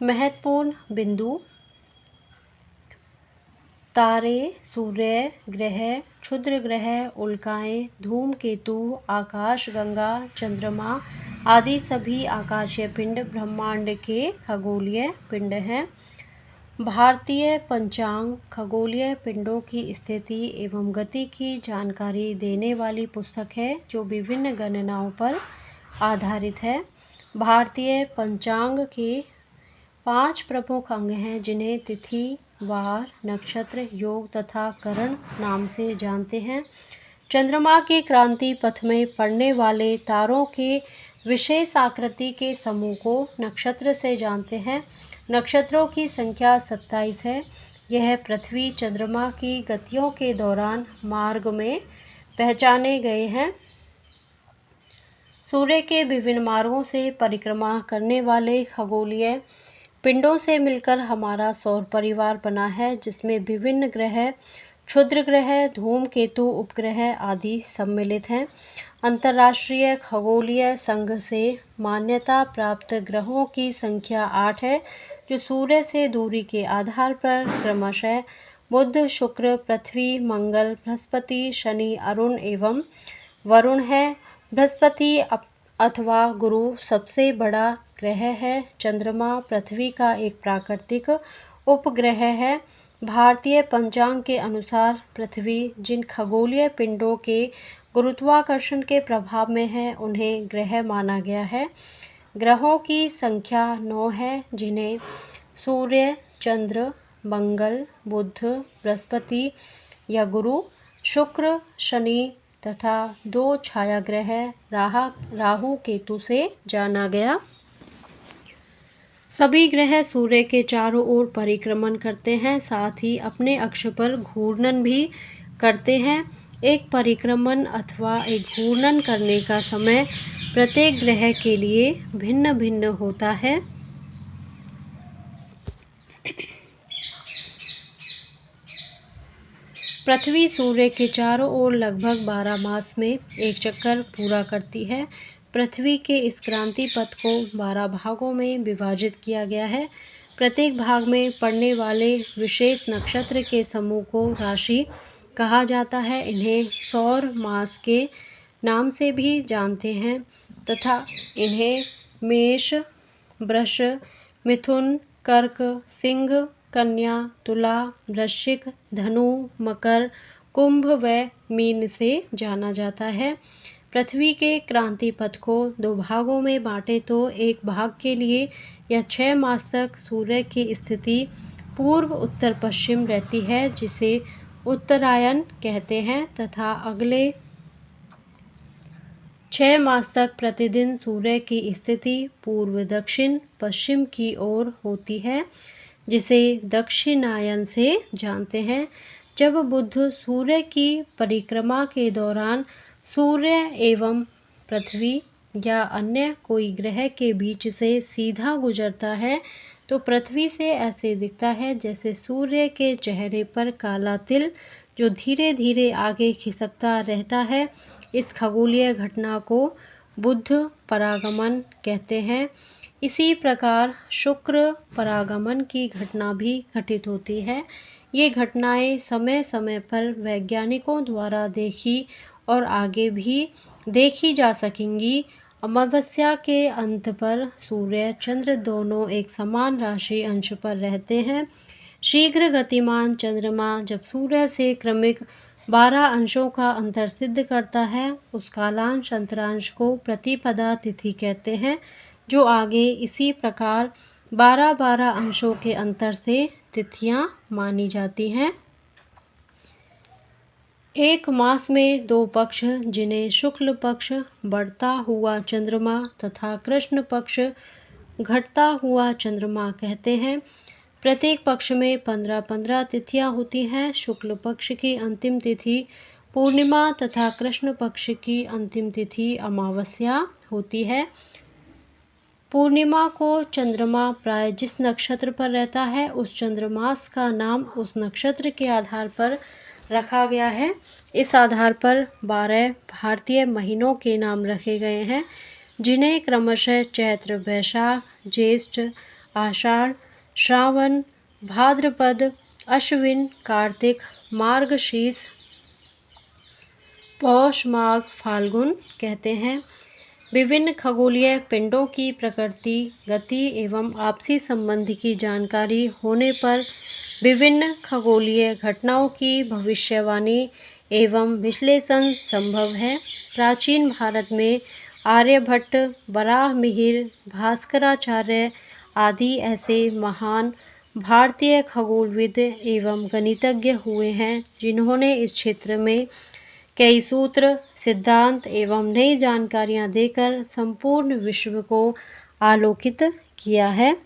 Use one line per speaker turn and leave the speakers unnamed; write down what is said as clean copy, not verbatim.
महत्वपूर्ण बिंदु तारे, सूर्य, ग्रह, क्षुद्र ग्रह, उल्काएं, धूमकेतु, आकाशगंगा, चंद्रमा आदि सभी आकाशीय पिंड ब्रह्मांड के खगोलीय पिंड हैं। भारतीय पंचांग खगोलीय पिंडों की स्थिति एवं गति की जानकारी देने वाली पुस्तक है जो विभिन्न गणनाओं पर आधारित है। भारतीय पंचांग के 5 प्रमुख अंग हैं जिन्हें तिथि, वार, नक्षत्र, योग तथा करण नाम से जानते हैं। चंद्रमा के क्रांति पथ में पड़ने वाले तारों के विशेष आकृति के समूह को नक्षत्र से जानते हैं। नक्षत्रों की संख्या 27 है। यह पृथ्वी चंद्रमा की गतियों के दौरान मार्ग में पहचाने गए हैं। सूर्य के विभिन्न मार्गों से परिक्रमा करने वाले खगोलीय पिंडों से मिलकर हमारा सौर परिवार बना है जिसमें विभिन्न ग्रह, क्षुद्र ग्रह, धूमकेतु, उपग्रह आदि सम्मिलित हैं। अंतर्राष्ट्रीय खगोलीय संघ से मान्यता प्राप्त ग्रहों की संख्या 8 है जो सूर्य से दूरी के आधार पर क्रमशः बुध, शुक्र, पृथ्वी, मंगल, बृहस्पति, शनि, अरुण एवं वरुण है। बृहस्पति अथवा गुरु सबसे बड़ा ग्रह है। चंद्रमा पृथ्वी का एक प्राकृतिक उपग्रह है। भारतीय पंचांग के अनुसार पृथ्वी जिन खगोलीय पिंडों के गुरुत्वाकर्षण के प्रभाव में है उन्हें ग्रह माना गया है। ग्रहों की संख्या 9 है जिन्हें सूर्य, चंद्र, मंगल, बुध, बृहस्पति या गुरु, शुक्र, शनि तथा 2 छाया ग्रह राहु केतु से जाना गया। सभी ग्रह सूर्य के चारों ओर परिक्रमण करते हैं, साथ ही अपने अक्ष पर घूर्णन भी करते हैं। एक परिक्रमण अथवा एक घूर्णन करने का समय प्रत्येक ग्रह के लिए भिन्न भिन्न होता है। पृथ्वी सूर्य के चारों ओर लगभग 12 मास में एक चक्कर पूरा करती है। पृथ्वी के इस क्रांति पथ को 12 भागों में विभाजित किया गया है। प्रत्येक भाग में पड़ने वाले विशेष नक्षत्र के समूह को राशि कहा जाता है। इन्हें सौर मास के नाम से भी जानते हैं तथा इन्हें मेष, वृष, मिथुन, कर्क, सिंह, कन्या, तुला, वृश्चिक, धनु, मकर, कुंभ व मीन से जाना जाता है। पृथ्वी के क्रांति पथ को 2 भागों में बांटे तो एक भाग के लिए यह 6 मास तक सूर्य की स्थिति पूर्व उत्तर पश्चिम रहती है जिसे उत्तरायण कहते हैं तथा अगले 6 मास तक प्रतिदिन सूर्य की स्थिति पूर्व दक्षिण पश्चिम की ओर होती है जिसे दक्षिणायन से जानते हैं। जब बुध सूर्य की परिक्रमा के दौरान सूर्य एवं पृथ्वी या अन्य कोई ग्रह के बीच से सीधा गुजरता है तो पृथ्वी से ऐसे दिखता है जैसे सूर्य के चेहरे पर काला तिल जो धीरे धीरे आगे खिसकता रहता है। इस खगोलीय घटना को बुध परागमन कहते हैं। इसी प्रकार शुक्र परागमन की घटना भी घटित होती है। ये घटनाएं समय समय पर वैज्ञानिकों द्वारा देखी और आगे भी देखी जा सकेंगी। अमावस्या के अंत पर सूर्य चंद्र दोनों एक समान राशि अंश पर रहते हैं। शीघ्र गतिमान चंद्रमा जब सूर्य से क्रमिक 12 अंशों का अंतर सिद्ध करता है उस कालांश अंतरांश को प्रतिपदा तिथि कहते हैं जो आगे इसी प्रकार 12-12 अंशों के अंतर से तिथियां मानी जाती हैं। एक मास में 2 पक्ष जिन्हें शुक्ल पक्ष बढ़ता हुआ चंद्रमा तथा कृष्ण पक्ष घटता हुआ चंद्रमा कहते हैं। प्रत्येक पक्ष में 15-15 तिथियां होती हैं। शुक्ल पक्ष की अंतिम तिथि पूर्णिमा तथा कृष्ण पक्ष की अंतिम तिथि अमावस्या होती है। पूर्णिमा को चंद्रमा प्राय जिस नक्षत्र पर रहता है उस चंद्रमास का नाम उस नक्षत्र के आधार पर रखा गया है। इस आधार पर 12 भारतीय महीनों के नाम रखे गए हैं जिन्हें क्रमशः चैत्र, वैशाख, ज्येष्ठ, आषाढ़, श्रावण, भाद्रपद, अश्विन, कार्तिक, मार्गशीर्ष, पौष, माघ, फाल्गुन कहते हैं। विभिन्न खगोलीय पिंडों की प्रकृति, गति एवं आपसी संबंध की जानकारी होने पर विभिन्न खगोलीय घटनाओं की भविष्यवाणी एवं विश्लेषण संभव है। प्राचीन भारत में आर्यभट्ट, वराहमिहिर, भास्कराचार्य आदि ऐसे महान भारतीय खगोलविद एवं गणितज्ञ हुए हैं जिन्होंने इस क्षेत्र में कई सूत्र, सिद्धांत एवं नई जानकारियां देकर संपूर्ण विश्व को आलोकित किया है।